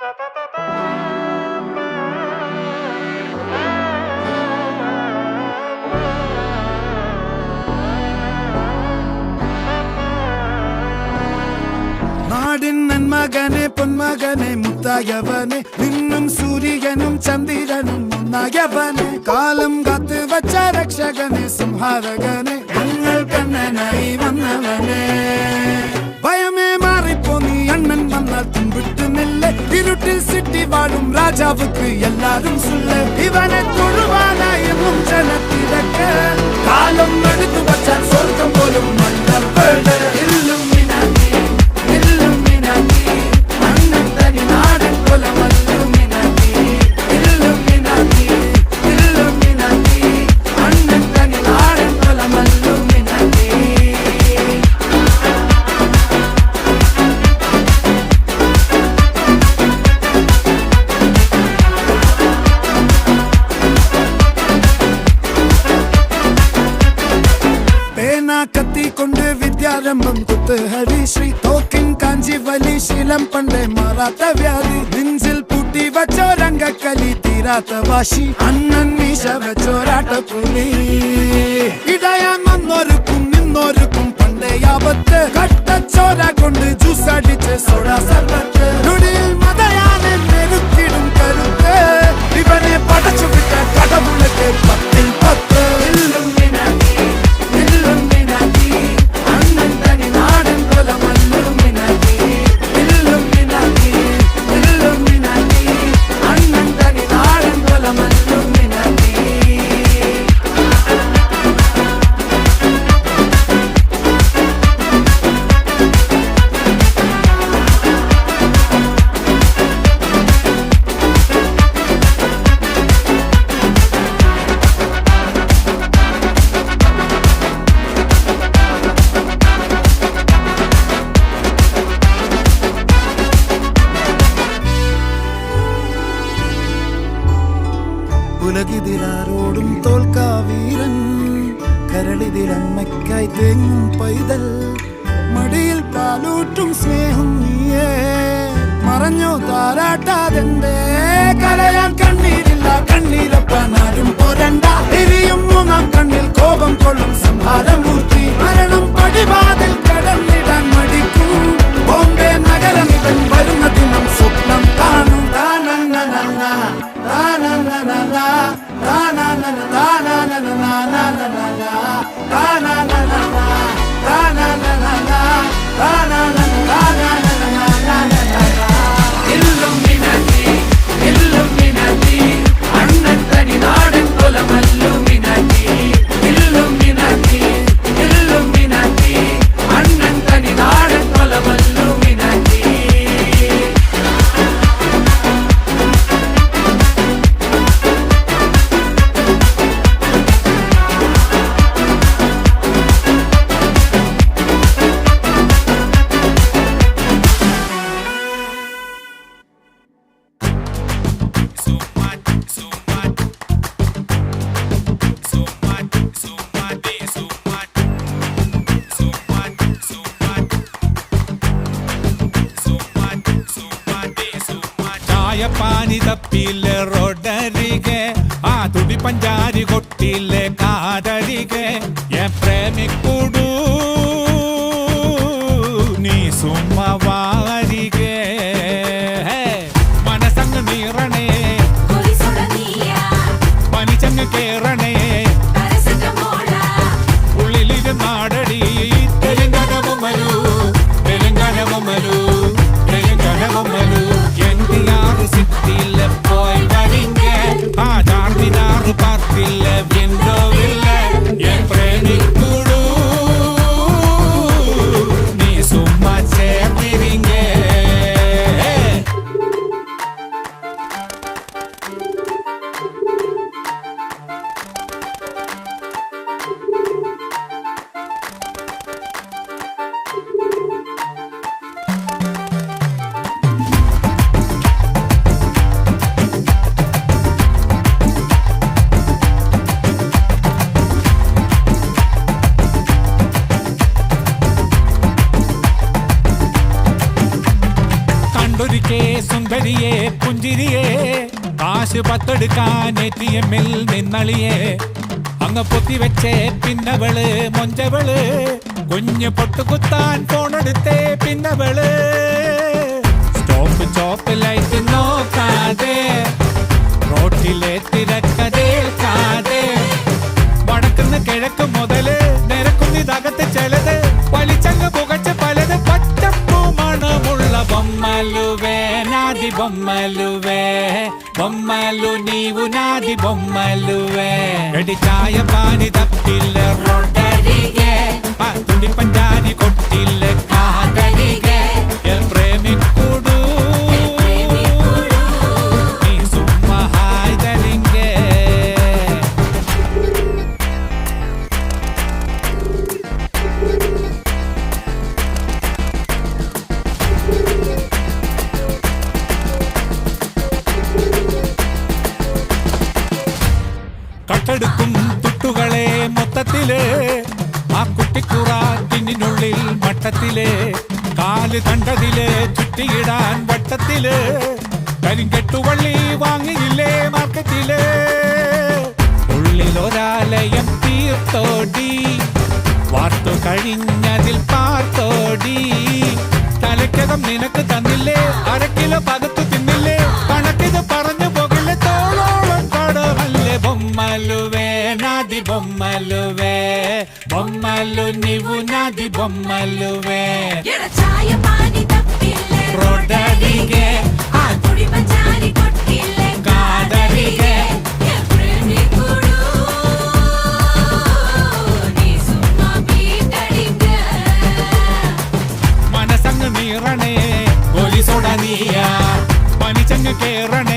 നാടിൻ നന്മകനെ പൊന്മകനെ മുത്തായവനെ നിന്നും സൂര്യനും ചന്ദ്രനും ഒന്നായവനെ കാലം കാത്ത് വച്ച രക്ഷകനെ സംഹാരകനെ ഞങ്ങൾ കണ്ണനായി വന്നവനെ ഭയമേ മാറിപ്പോ നീ അണ്ണൻ വന്നാൽ തുമ്പിട്ട് നെല്ല് ഇരുട്ടിൽ സിറ്റി വാഴും രാജാവുക്ക് എല്ലാരും സുല്ല് ഇവനെ തൊഴുവാനായി ജനത്തിരക്ക് കാലം എടുത്തു വച്ചാൽ സ്വർഗം പോലും മണ്ണ കത്തിക്കൊണ്ട് വിദ്യാരംഭം കുത്ത് ഹരിശ്രീ തോക്കിൻ കാഞ്ചി വലി ശീലം പണ്ടേ മാറാത്ത വ്യാധി നെഞ്ചിൽ പൂട്ടി വച്ചോരംഗക്കലി തീരാത്ത വാശി അണ്ണൻ മീശ വെച്ചോരാട്ടപ്പുലി ഇടയാൻ വന്നോർക്കും നിന്നോർക്കും പണ്ടേ ആപത്ത് കട്ടച്ചോര കൊണ്ട് ജ്യൂസ് അടിച്ച് സോഡ സർബത്ത് നൊടിയിൽ മതയാനെ മെരുക്കിടും കരുത്ത് ഇവനെ പടച്ചു വിട്ട കടവുളക്ക് 10-10 ഉലകിതിലാരോടും തോൽക്കാവീരൻ കരളിതിലമ്മയ്ക്കായി തേങ്ങും പൈതൽ മടിയിൽ പാലൂട്ടും സ്നേഹം നീയേ മറഞ്ഞോ താരാട്ടാതെന്റെ കരയാൻ കണ്ണീരില്ല കണ്ണീരപ്പാനാരും പോരണ്ട എരിയും മൂന്നാം കണ്ണിൽ കോപം കൊള്ളും സംഹാരമൂർത്തി മരണം പടിവാതിൽ കടന്നിടാൻ മടിക്കും ബോംബെ നഗരം ഇവൻ വരുന്ന ദിനം സ്വപ്നം കാണും പാനി തപ്പിലെ റോഡരികെ ആ തുടി പഞ്ചാരി കൊട്ടിലെ കാതരികെ പ്രേമിക്കൂടു നീ സുമ്മവാരികെ മനസങ്ങ് നീറണേ പനിച്ചങ്ങ് കേറണേ ഉള്ളിലിരു നാടടി തെലുങ്കാനമൊമ്മലു തെലുങ്കാനമൊമ്മലു തെലുങ്കാനമൊമ്മലു சித்தில போய் வரீங்க ஆதார் தினாறு பார்த்தில்ல விண்டோவில்ல என் பிரேமி குழு കണ്ടൊരുക്കേ സുന്ദരിയെ പുഞ്ചിരിയെ കാശ് പത്തെടുക്കാൻ ATM-ൽ നിന്നളിയെ അങ്ങ് പൊത്തിവെച്ചേ പിന്നവള് മൊഞ്ചവള് കുഞ്ഞ് പൊട്ടുകുത്താൻ ഫോണെടുത്തേ പിന്നവള് സ്റ്റോപ്പ് ചോപ്പ് ലൈറ്റ് നോക്കാതെ റോട്ടിലെ തിരക്കതേൽക്കാതെ വടക്കുന്ന് കിഴക്ക് മുതല് നിരക്കുന്നിതകത്ത് ചിലത് വലിച്ചങ്ങ് പുകച്ച് പലത് പച്ചപ്പൂ മണമുള്ള బొమ్మలువే నాది బొమ్మలువే బొమ్మలు నీవు నాది బొమ్మలువే రెడి చాయ పాని తప్పిల్ల రొట్టರಿಗೆ ತುಡಿ ಪಂಜಾನಿ ಕೊಟ್ಟಿಲ್ಲ ಕಾದರಿಗೆ ಪ್ರೇಮಿಕುಡು ನೀ ಸುಮ್ಮ ಹಾಯ್ದರಿಂಗೆ കട്ടെടുക്കും തുട്ടുകളെ മൊത്തത്തില് ആ കുട്ടിക്കുറ തിന്നിനുള്ളിൽ മട്ടത്തില് കാല് കണ്ടതില് ചുറ്റിയിടാൻ വട്ടത്തില് കരിങ്കെട്ടുവള്ളി വാങ്ങിയില്ലേ മാർക്കറ്റില് ഉള്ളിലൊരാലയം തീർത്തോടി വാർത്തു കഴിഞ്ഞതിൽ പാർത്തോടി തലക്കകം നിനക്ക് തന്നില്ലേ അരക്കിലോ പകത്തു തിന്നില്ലേ കണക്കിത് പറഞ്ഞു പോകില്ലേ തോളോളം കടമല്ലേ బొమ్మలువే నాది బొమ్మలువే బొమ్మలు నీవు నాది బొమ్మలువే చాయ పాని తప్పిల్లే రోడ్డರಿಗೆ ఆ ತುಡಿ ಪಂಚಾನಿ ಕೊಟ್ಟಿಲ್ಲೇ ಕಾದರಿಗೆ ಪ್ರೇಮಿಕುಡು നീ സുമ്മ ബീട്ടടിങ്ക മനസ്സങ്ങ് നീറണേ പോലീസോട നീയ പനിച്ചങ്ങ് കേറണേ